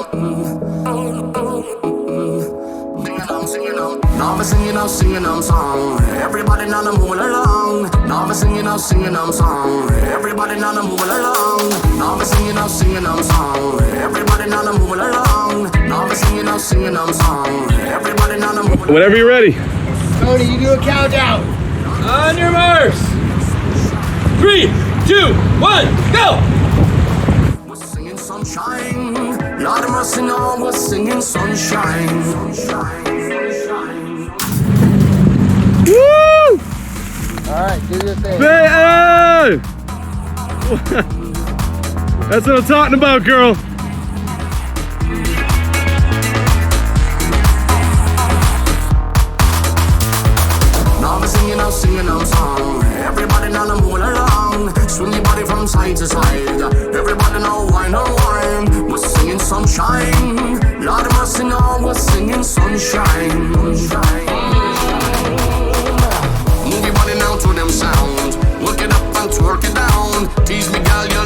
Now I'm singing them song. Everybody now I'm moving along. Now I'm singing them song. Everybody now I'm moving along. Now I'm singing them song. Everybody now I'm moving along. Now I'm singing them song. Everybody now I'm moving. Whenever you're ready. Tony, you do a countdown. On your marks. 3, 2, 1, go! We're singing sunshine. Lord of mercy, now we're singing sunshine. Woo! All right, do your thing. Hey! That's what I'm talking about, girl. Now I'm singing them song. Everybody now I'm moving along. Swing your body from side to side. Everybody now wine and wine. We're singing sunshine. Lord of mercy, now we're singing sunshine. Move your body now to them sounds. Work it up and twerk it down. Tease me, girl, you